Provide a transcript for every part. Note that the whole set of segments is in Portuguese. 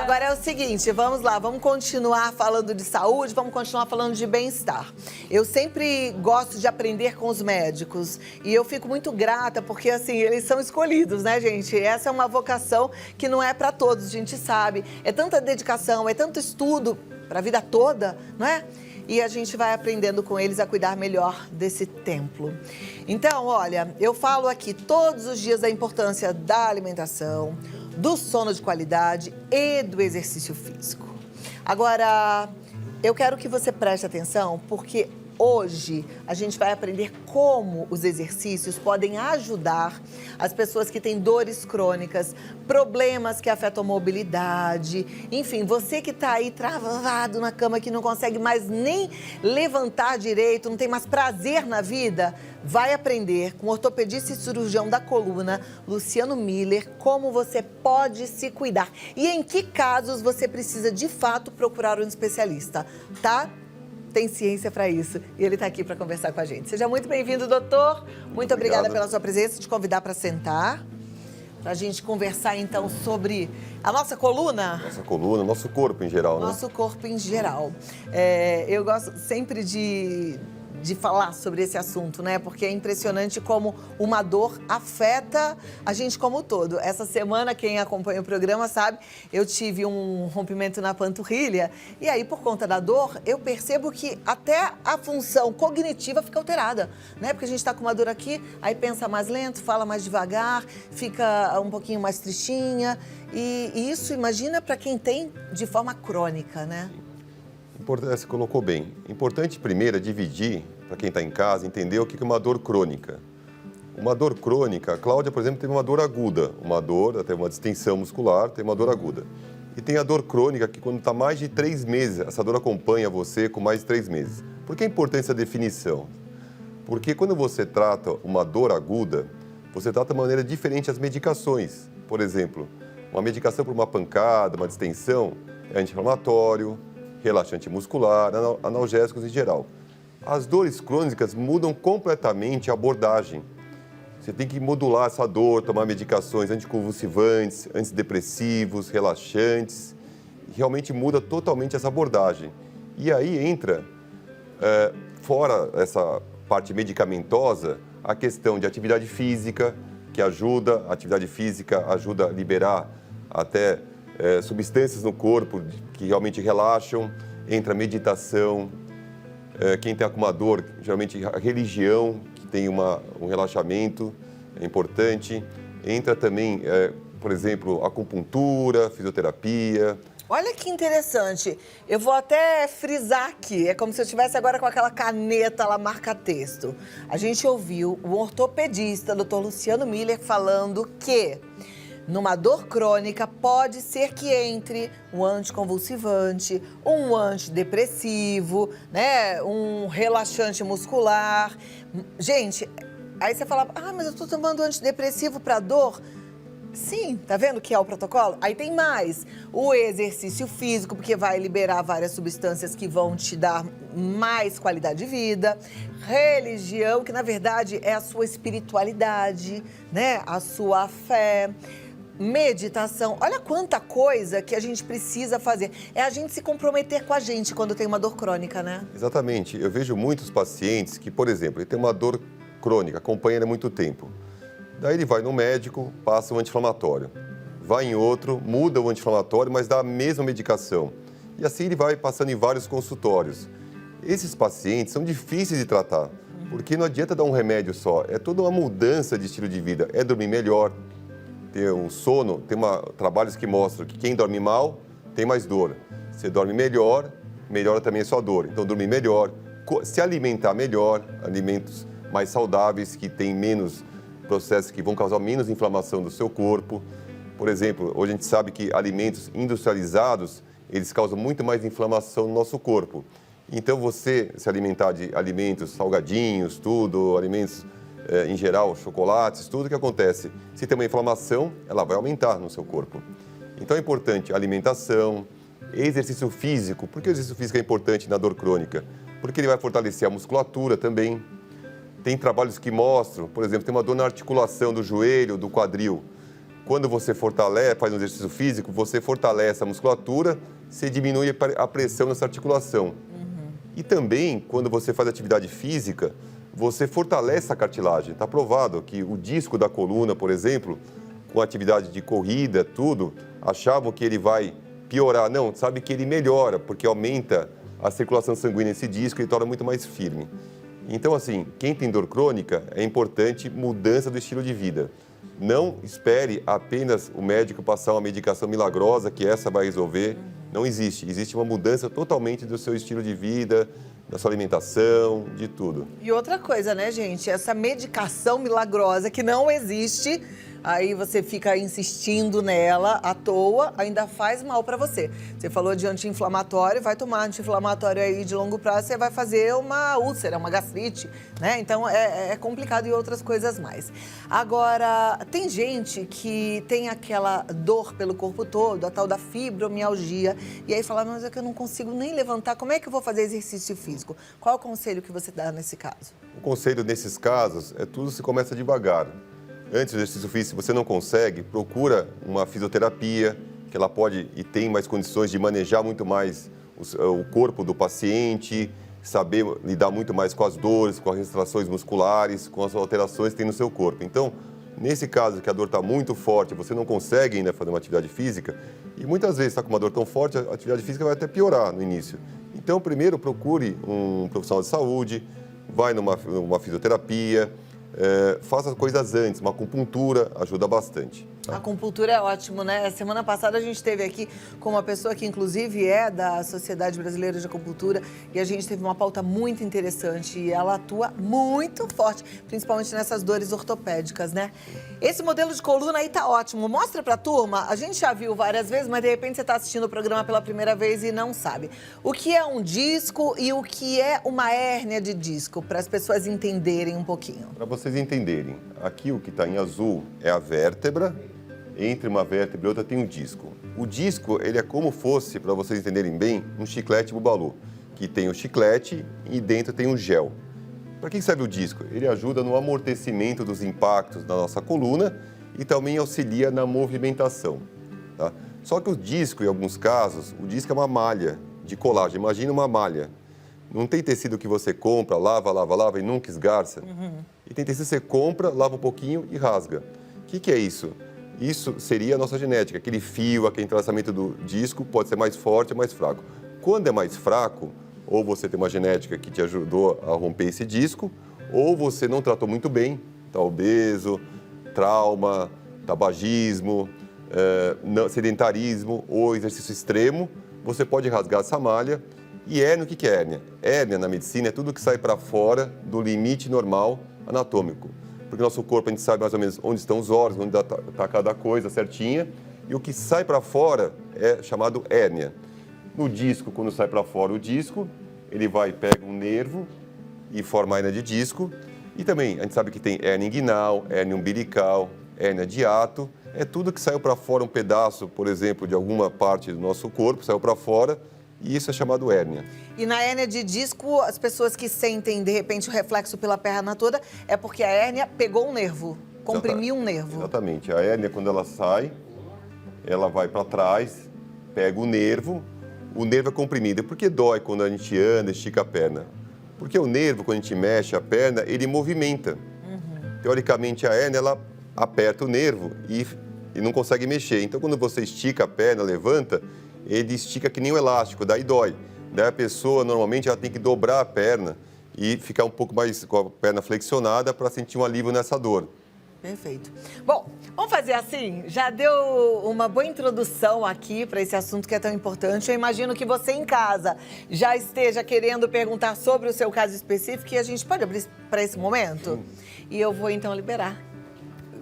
Agora é o seguinte, vamos lá, vamos continuar falando de saúde, vamos continuar falando de bem-estar. Eu sempre gosto de aprender com os médicos e eu fico muito grata porque, assim, eles são escolhidos, né, gente? Essa é uma vocação que não é para todos, a gente sabe. É tanta dedicação, é tanto estudo para a vida toda, não é? E a gente vai aprendendo com eles a cuidar melhor desse templo. Então, olha, eu falo aqui todos os dias da importância da alimentação, do sono de qualidade e do exercício físico. Agora, eu quero que você preste atenção, porque hoje a gente vai aprender como os exercícios podem ajudar as pessoas que têm dores crônicas, problemas que afetam a mobilidade, enfim, você que está aí travado na cama, que não consegue mais nem levantar direito, não tem mais prazer na vida, vai aprender com o ortopedista e cirurgião da coluna, Luciano Miller, como você pode se cuidar e em que casos você precisa de fato procurar um especialista, tá? Tem ciência para isso e ele está aqui para conversar com a gente. Seja muito bem-vindo, doutor. Muito obrigada pela sua presença, te convidar para sentar, para a gente conversar então sobre a nossa coluna. Nossa coluna, nosso corpo em geral, né? Nosso corpo em geral. Eu gosto sempre de falar sobre esse assunto, né? Porque é impressionante como uma dor afeta a gente como um todo. Essa semana, quem acompanha o programa sabe, eu tive um rompimento na panturrilha e aí, por conta da dor, eu percebo que até a função cognitiva fica alterada, né? Porque a gente tá com uma dor aqui, aí pensa mais lento, fala mais devagar, fica um pouquinho mais tristinha e isso, imagina para quem tem de forma crônica, né? Você colocou bem. Importante primeiro é dividir, para quem está em casa, entender o que é uma dor crônica. Uma dor crônica, a Cláudia, por exemplo, teve uma dor aguda, uma dor, até uma distensão muscular, tem uma dor aguda. E tem a dor crônica, que quando está mais de 3 meses, essa dor acompanha você com mais de 3 meses. Por que é importante essa definição? Porque quando você trata uma dor aguda, você trata de maneira diferente as medicações. Por exemplo, uma medicação para uma pancada, uma distensão, é anti-inflamatório, relaxante muscular, analgésicos em geral. As dores crônicas mudam completamente a abordagem. Você tem que modular essa dor, tomar medicações anticonvulsivantes, antidepressivos, relaxantes. Realmente muda totalmente essa abordagem. E aí entra, fora essa parte medicamentosa, a questão de atividade física, que ajuda, a atividade física ajuda a liberar até substâncias no corpo que realmente relaxam, entra a meditação, quem está com uma dor, geralmente a religião, que tem um relaxamento, é importante, entra também, por exemplo, acupuntura, fisioterapia. Olha que interessante, eu vou até frisar aqui, é como se eu estivesse agora com aquela caneta lá, marca-texto. A gente ouviu o ortopedista, Dr. Luciano Miller, falando que numa dor crônica, pode ser que entre um anticonvulsivante, um antidepressivo, né? Um relaxante muscular. Gente, aí você fala, mas eu tô tomando antidepressivo para dor. Sim, tá vendo que é o protocolo? Aí tem mais, o exercício físico, porque vai liberar várias substâncias que vão te dar mais qualidade de vida. Religião, que na verdade é a sua espiritualidade, né? A sua fé. Meditação, olha quanta coisa que a gente precisa fazer. É a gente se comprometer com a gente quando tem uma dor crônica, né? Exatamente. Eu vejo muitos pacientes que, por exemplo, ele tem uma dor crônica, acompanha ele há muito tempo. Daí ele vai no médico, passa um anti-inflamatório. Vai em outro, muda o anti-inflamatório, mas dá a mesma medicação. E assim ele vai passando em vários consultórios. Esses pacientes são difíceis de tratar, porque não adianta dar um remédio só. É toda uma mudança de estilo de vida. É dormir melhor, ter um sono, tem trabalhos que mostram que quem dorme mal tem mais dor. Você dorme melhor, melhora também a sua dor. Então, dormir melhor, se alimentar melhor, alimentos mais saudáveis, que têm menos processos que vão causar menos inflamação do seu corpo. Por exemplo, hoje a gente sabe que alimentos industrializados, eles causam muito mais inflamação no nosso corpo. Então, você se alimentar de alimentos salgadinhos, tudo, alimentos em geral, chocolates, tudo que acontece. Se tem uma inflamação, ela vai aumentar no seu corpo. Então é importante alimentação, exercício físico. Por que o exercício físico é importante na dor crônica? Porque ele vai fortalecer a musculatura também. Tem trabalhos que mostram, por exemplo, tem uma dor na articulação do joelho, do quadril. quando você fortalece, faz um exercício físico, você fortalece a musculatura, você diminui a pressão nessa articulação. E também, quando você faz atividade física, você fortalece a cartilagem. Está provado que o disco da coluna, por exemplo, com atividade de corrida, tudo, achavam que ele vai piorar. Não, sabe que ele melhora, porque aumenta a circulação sanguínea nesse disco e torna muito mais firme. Então, assim, quem tem dor crônica, é importante mudança do estilo de vida. Não espere apenas o médico passar uma medicação milagrosa que essa vai resolver. Não existe. Existe uma mudança totalmente do seu estilo de vida, da sua alimentação, de tudo. E outra coisa, né, gente? Essa medicação milagrosa que não existe, aí você fica insistindo nela à toa, ainda faz mal para você. Você falou de anti-inflamatório, vai tomar anti-inflamatório aí de longo prazo, você vai fazer uma úlcera, uma gastrite, né? Então é complicado e outras coisas mais. Agora, tem gente que tem aquela dor pelo corpo todo, a tal da fibromialgia, e aí fala, mas é que eu não consigo nem levantar, como é que eu vou fazer exercício físico? Qual é o conselho que você dá nesse caso? O conselho nesses casos é tudo se começa devagar. Antes do exercício físico, se você não consegue, procura uma fisioterapia, que ela pode e tem mais condições de manejar muito mais o corpo do paciente, saber lidar muito mais com as dores, com as restrições musculares, com as alterações que tem no seu corpo. Então, nesse caso que a dor está muito forte, você não consegue ainda fazer uma atividade física, e muitas vezes está com uma dor tão forte, a atividade física vai até piorar no início. Então, primeiro, procure um profissional de saúde, vai numa fisioterapia, faça coisas antes, uma acupuntura ajuda bastante. A acupuntura é ótimo, né? Semana passada a gente esteve aqui com uma pessoa que inclusive é da Sociedade Brasileira de Acupuntura e a gente teve uma pauta muito interessante e ela atua muito forte, principalmente nessas dores ortopédicas, né? Esse modelo de coluna aí tá ótimo. Mostra pra turma, a gente já viu várias vezes, mas de repente você tá assistindo o programa pela primeira vez e não sabe. O que é um disco e o que é uma hérnia de disco, para as pessoas entenderem um pouquinho. Para vocês entenderem, aqui o que está em azul é a vértebra. Entre uma vértebra e outra tem um disco. O disco, ele é como fosse, para vocês entenderem bem, um chiclete bubalu, que tem o chiclete e dentro tem um gel. Para que serve o disco? Ele ajuda no amortecimento dos impactos da nossa coluna e também auxilia na movimentação. Tá? Só que o disco, em alguns casos, o disco é uma malha de colágeno. Imagina uma malha. Não tem tecido que você compra, lava e nunca esgarça. E tem tecido que você compra, lava um pouquinho e rasga. O que é isso? Isso seria a nossa genética. Aquele fio, aquele entrelaçamento do disco pode ser mais forte ou mais fraco. Quando é mais fraco, ou você tem uma genética que te ajudou a romper esse disco, ou você não tratou muito bem, está obeso, trauma, tabagismo, sedentarismo ou exercício extremo, você pode rasgar essa malha. E hérnia, o que é hérnia? Hérnia, na medicina, é tudo que sai para fora do limite normal anatômico. Porque nosso corpo, a gente sabe mais ou menos onde estão os órgãos, onde está cada coisa certinha, e o que sai para fora é chamado hérnia. No disco, quando sai para fora o disco, ele pega um nervo e forma a hérnia de disco. E também, a gente sabe que tem hérnia inguinal, hérnia umbilical, hérnia de hiato. É tudo que saiu para fora, um pedaço, por exemplo, de alguma parte do nosso corpo, saiu para fora, e isso é chamado hérnia. E na hérnia de disco, as pessoas que sentem, de repente, o reflexo pela perna toda, é porque a hérnia pegou um nervo, comprimiu um nervo. Exatamente. A hérnia, quando ela sai, ela vai para trás, pega o nervo é comprimido. Por que dói quando a gente anda, estica a perna? Porque o nervo, quando a gente mexe a perna, ele movimenta. Teoricamente, a hérnia, ela aperta o nervo e não consegue mexer. Então, quando você estica a perna, levanta, ele estica que nem um elástico, daí dói. Daí a pessoa, normalmente, ela tem que dobrar a perna e ficar um pouco mais com a perna flexionada para sentir um alívio nessa dor. Perfeito. Bom, vamos fazer assim? Já deu uma boa introdução aqui para esse assunto que é tão importante. Eu imagino que você em casa já esteja querendo perguntar sobre o seu caso específico e a gente pode abrir para esse momento? E eu vou então liberar.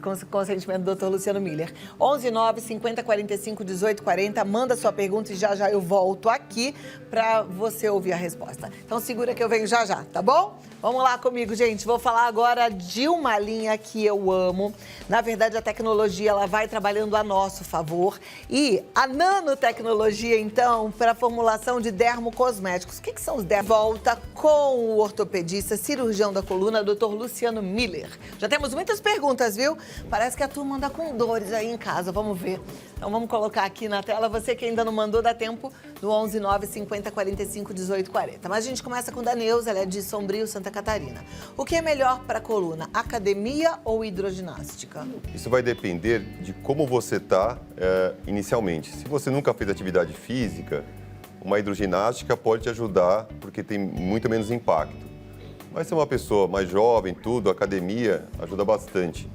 Com o consentimento do Dr. Luciano Miller. 11 9 50 45 18 40. Manda sua pergunta e já eu volto aqui para você ouvir a resposta. Então segura que eu venho já, tá bom? Vamos lá comigo, gente. Vou falar agora de uma linha que eu amo. Na verdade, a tecnologia ela vai trabalhando a nosso favor. E a nanotecnologia, então, para a formulação de dermocosméticos. O que são os dermocosméticos? Volta com o ortopedista, cirurgião da coluna, Dr. Luciano Miller. Já temos muitas perguntas, viu? Parece que a turma anda com dores aí em casa. Vamos ver. Então, vamos colocar aqui na tela. Você que ainda não mandou, dá tempo no 11 9 50 45 18 40. Mas a gente começa com a Neuza, ela é de Sombrio, Santa Catarina. O que é melhor para a coluna, academia ou hidroginástica? Isso vai depender de como você está inicialmente. Se você nunca fez atividade física, uma hidroginástica pode te ajudar porque tem muito menos impacto. Mas se é uma pessoa mais jovem, tudo, a academia ajuda bastante.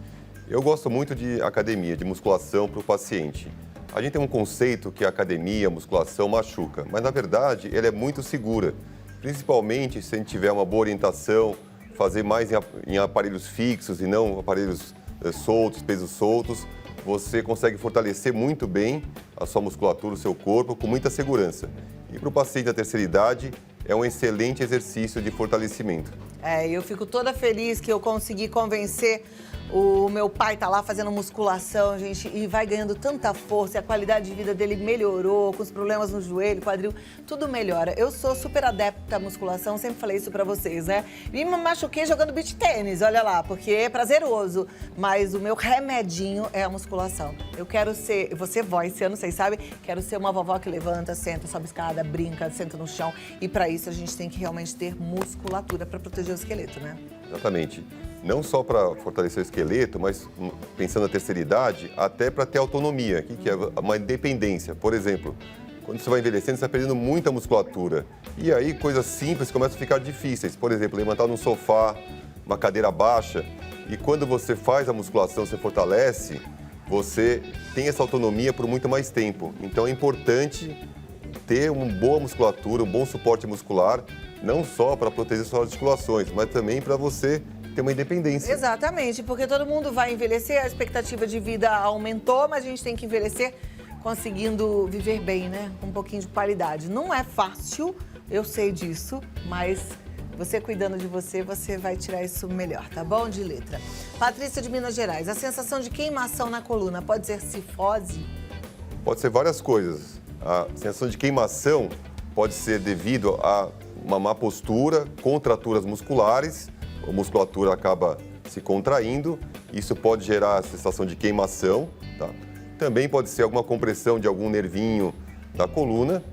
Eu gosto muito de academia, de musculação para o paciente. A gente tem um conceito que a academia, a musculação machuca, mas na verdade ela é muito segura. Principalmente se a gente tiver uma boa orientação, fazer mais em aparelhos fixos e não aparelhos soltos, pesos soltos, você consegue fortalecer muito bem a sua musculatura, o seu corpo, com muita segurança. E para o paciente da terceira idade, é um excelente exercício de fortalecimento. Eu fico toda feliz que eu consegui convencer o meu pai tá lá fazendo musculação, gente, e vai ganhando tanta força, e a qualidade de vida dele melhorou, com os problemas no joelho, quadril, tudo melhora. Eu sou super adepta à musculação, sempre falei isso pra vocês, né? E me machuquei jogando beach tênis, olha lá, porque é prazeroso, mas o meu remedinho é a musculação. Eu quero ser, você vó, esse ano, vocês sabem, quero ser uma vovó que levanta, senta, sobe escada, brinca, senta no chão, e pra isso a gente tem que realmente ter musculatura pra proteger o esqueleto, né? Exatamente. Não só para fortalecer o esqueleto, mas pensando na terceira idade, até para ter autonomia, que é uma independência. Por exemplo, quando você vai envelhecendo, você está perdendo muita musculatura. E aí, coisas simples começam a ficar difíceis. Por exemplo, levantar num sofá, uma cadeira baixa. E quando você faz a musculação, você fortalece, você tem essa autonomia por muito mais tempo. Então, é importante ter uma boa musculatura, um bom suporte muscular, não só para proteger suas articulações, mas também para você ter uma independência. Exatamente, porque todo mundo vai envelhecer, a expectativa de vida aumentou, mas a gente tem que envelhecer conseguindo viver bem, né? Com um pouquinho de qualidade. Não é fácil, eu sei disso, mas você cuidando de você, você vai tirar isso melhor, tá bom? De letra. Patrícia de Minas Gerais, a sensação de queimação na coluna pode ser cifose? Pode ser várias coisas. A sensação de queimação pode ser devido a uma má postura, contraturas musculares, a musculatura acaba se contraindo, isso pode gerar a sensação de queimação, tá? Também pode ser alguma compressão de algum nervinho da coluna,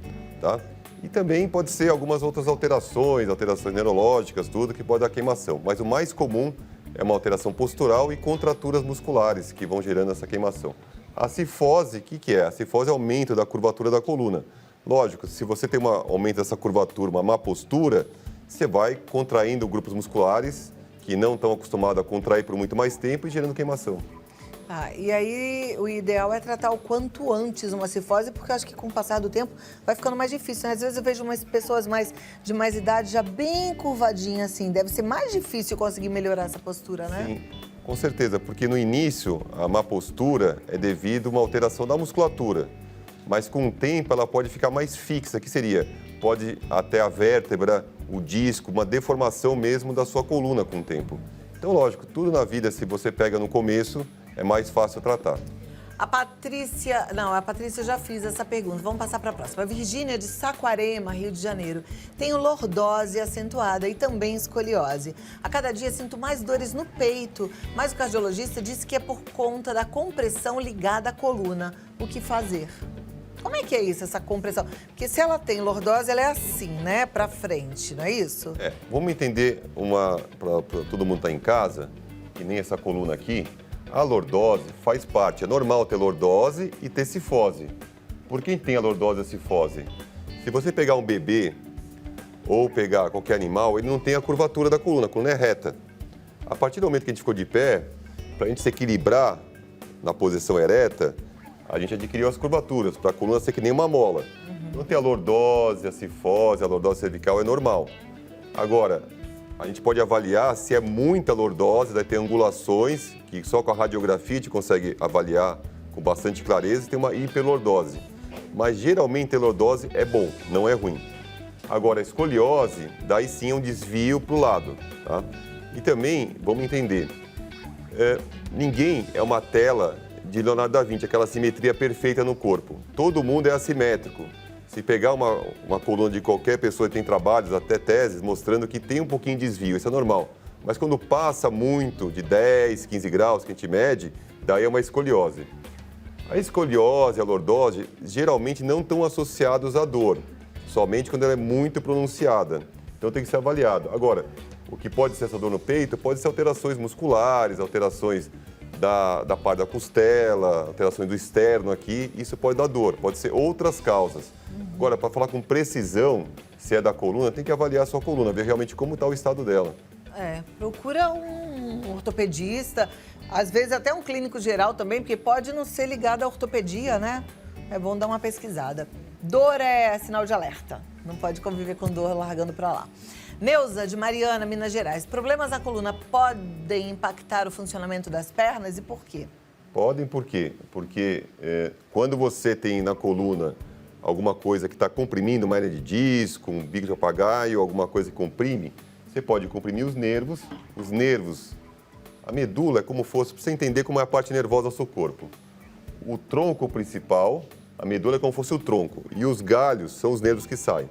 tá? E também pode ser algumas outras alterações neurológicas, tudo que pode dar queimação. Mas o mais comum é uma alteração postural e contraturas musculares que vão gerando essa queimação. A cifose, o que é? A cifose é aumento da curvatura da coluna. Lógico, se você tem um aumento dessa curvatura, uma má postura, você vai contraindo grupos musculares que não estão acostumados a contrair por muito mais tempo e gerando queimação. E aí o ideal é tratar o quanto antes uma cifose, porque eu acho que com o passar do tempo vai ficando mais difícil, né? Às vezes eu vejo umas pessoas de mais idade já bem curvadinhas, assim, deve ser mais difícil conseguir melhorar essa postura, né? Sim, com certeza, porque no início a má postura é devido a uma alteração da musculatura, mas com o tempo ela pode ficar mais fixa, que seria, pode até a vértebra, o disco, uma deformação mesmo da sua coluna com o tempo. Então, lógico, tudo na vida, se você pega no começo, é mais fácil tratar. A Patrícia eu já fiz essa pergunta, vamos passar para a próxima. A Virgínia de Saquarema, Rio de Janeiro. Tenho lordose acentuada e também escoliose. A cada dia sinto mais dores no peito, mas o cardiologista disse que é por conta da compressão ligada à coluna. O que fazer? Como é que é isso, essa compressão? Porque se ela tem lordose, ela é assim, né? Pra frente, não é isso? Vamos entender para todo mundo estar em casa, que nem essa coluna aqui, a lordose faz parte. É normal ter lordose e ter cifose. Por quem tem a lordose e a cifose? Se você pegar um bebê ou pegar qualquer animal, ele não tem a curvatura da coluna, a coluna é reta. A partir do momento que a gente ficou de pé, para a gente se equilibrar na posição ereta, a gente adquiriu as curvaturas, para a coluna ser que nem uma mola. Então tem a lordose, a cifose, a lordose cervical é normal. Agora, a gente pode avaliar se é muita lordose, vai ter angulações, que só com a radiografia a gente consegue avaliar com bastante clareza, e tem uma hiperlordose. Mas geralmente a lordose é bom, não é ruim. Agora, a escoliose, daí sim é um desvio para o lado, tá? E também, vamos entender, ninguém é uma tela de Leonardo da Vinci, aquela simetria perfeita no corpo. Todo mundo é assimétrico. Se pegar uma coluna de qualquer pessoa que tem trabalhos, até teses, mostrando que tem um pouquinho de desvio, isso é normal. Mas quando passa muito, de 10, 15 graus, que a gente mede, daí é uma escoliose. A escoliose e a lordose geralmente não estão associados à dor, somente quando ela é muito pronunciada. Então tem que ser avaliado. Agora, o que pode ser essa dor no peito pode ser alterações musculares, alterações da parte da costela, alterações do externo aqui, isso pode dar dor, pode ser outras causas. Agora, para falar com precisão se é da coluna, tem que avaliar a sua coluna, ver realmente como está o estado dela. Procura um ortopedista, às vezes até um clínico geral também, porque pode não ser ligado à ortopedia, né? É bom dar uma pesquisada. Dor é sinal de alerta, não pode conviver com dor largando para lá. Neuza, de Mariana, Minas Gerais. Problemas na coluna podem impactar o funcionamento das pernas e por quê? Podem, por quê? Porque quando você tem na coluna alguma coisa que está comprimindo uma hernia de disco, um bico de papagaio, alguma coisa que comprime, você pode comprimir os nervos. Os nervos, a medula é como fosse, para você entender como é a parte nervosa do seu corpo. O tronco principal, a medula é como fosse o tronco, e os galhos são os nervos que saem.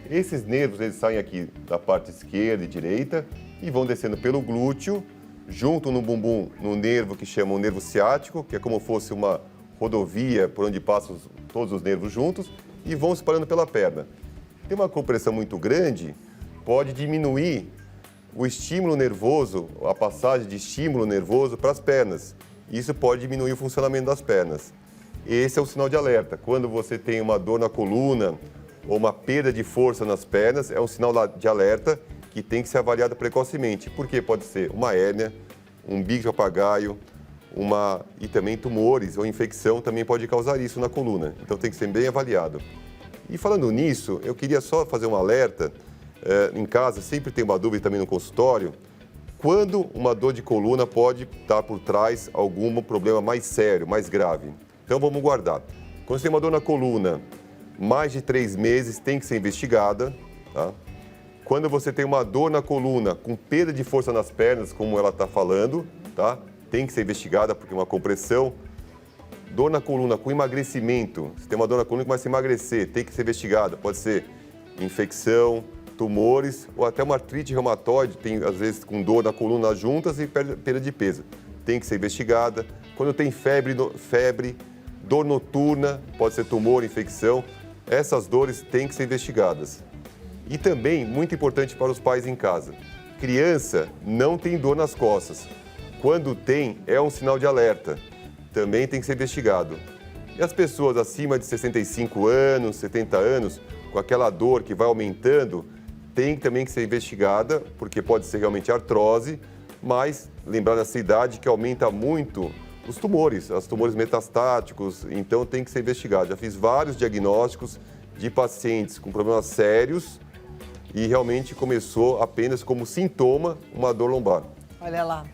Esses nervos, eles saem aqui da parte esquerda e direita e vão descendo pelo glúteo, junto no bumbum, no nervo que chama o nervo ciático, que é como fosse uma rodovia por onde passam todos os nervos juntos, e vão se espalhando pela perna. Tem uma compressão muito grande, pode diminuir o estímulo nervoso, a passagem de estímulo nervoso para as pernas. Isso pode diminuir o funcionamento das pernas. Esse é o sinal de alerta. Quando você tem uma dor na coluna ou uma perda de força nas pernas, é um sinal de alerta que tem que ser avaliado precocemente. Porque pode ser uma hérnia, um bico de papagaio, e também tumores ou infecção também pode causar isso na coluna. Então tem que ser bem avaliado. E falando nisso, eu queria só fazer um alerta. Em casa, sempre tem uma dúvida também no consultório, quando uma dor de coluna pode estar por trás algum problema mais sério, mais grave. Então vamos guardar. Quando você tem uma dor na coluna, mais de 3 meses tem que ser investigada, tá? Quando você tem uma dor na coluna com perda de força nas pernas, como ela está falando, tá? Tem que ser investigada porque é uma compressão. Dor na coluna com emagrecimento, se tem uma dor na coluna que começa a emagrecer, tem que ser investigada. Pode ser infecção, tumores ou até uma artrite reumatoide, tem às vezes com dor na coluna juntas e perda de peso. Tem que ser investigada. Quando tem febre, dor noturna, pode ser tumor, infecção, essas dores têm que ser investigadas. E também, muito importante para os pais em casa, criança não tem dor nas costas. Quando tem, é um sinal de alerta. Também tem que ser investigado. E as pessoas acima de 65 anos, 70 anos, com aquela dor que vai aumentando, tem também que ser investigada, porque pode ser realmente artrose, mas lembrar nessa idade que aumenta muito os tumores metastáticos, então tem que ser investigado. Já fiz vários diagnósticos de pacientes com problemas sérios e realmente começou apenas como sintoma uma dor lombar. Olha lá,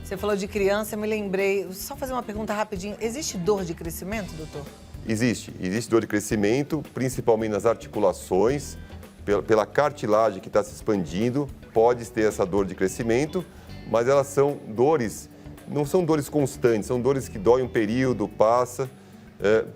você falou de criança, eu me lembrei, só fazer uma pergunta rapidinho, existe dor de crescimento, doutor? Existe dor de crescimento, principalmente nas articulações, pela cartilagem que está se expandindo, pode ter essa dor de crescimento, mas elas são dores, não são dores constantes, são dores que doem um período, passa,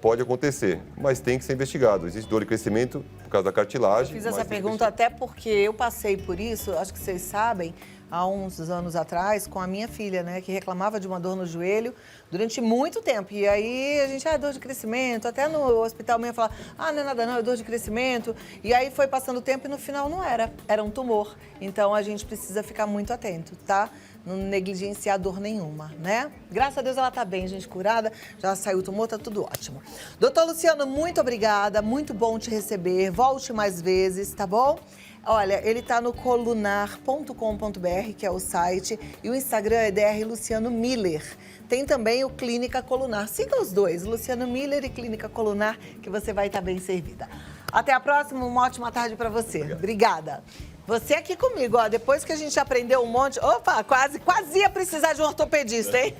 pode acontecer, mas tem que ser investigado. Existe dor de crescimento por causa da cartilagem. Eu fiz essa pergunta até porque eu passei por isso, acho que vocês sabem, há uns anos atrás, com a minha filha, né, que reclamava de uma dor no joelho durante muito tempo. E aí a gente, dor de crescimento, até no hospital mesmo falava, não é nada não, é dor de crescimento. E aí foi passando o tempo e no final não era um tumor. Então a gente precisa ficar muito atento, tá? Não negligenciar dor nenhuma, né? Graças a Deus ela tá bem, gente, curada, já saiu o tumor, tá tudo ótimo. Doutor Luciano, muito obrigada, muito bom te receber, volte mais vezes, tá bom? Olha, ele tá no colunar.com.br, que é o site, e o Instagram é Dr. Luciano Miller. Tem também o Clínica Colunar. Siga os dois, Luciano Miller e Clínica Colunar, que você vai estar bem servida. Até a próxima, uma ótima tarde para você. Obrigada. Você aqui comigo, depois que a gente aprendeu um monte... Opa, quase ia precisar de um ortopedista, hein?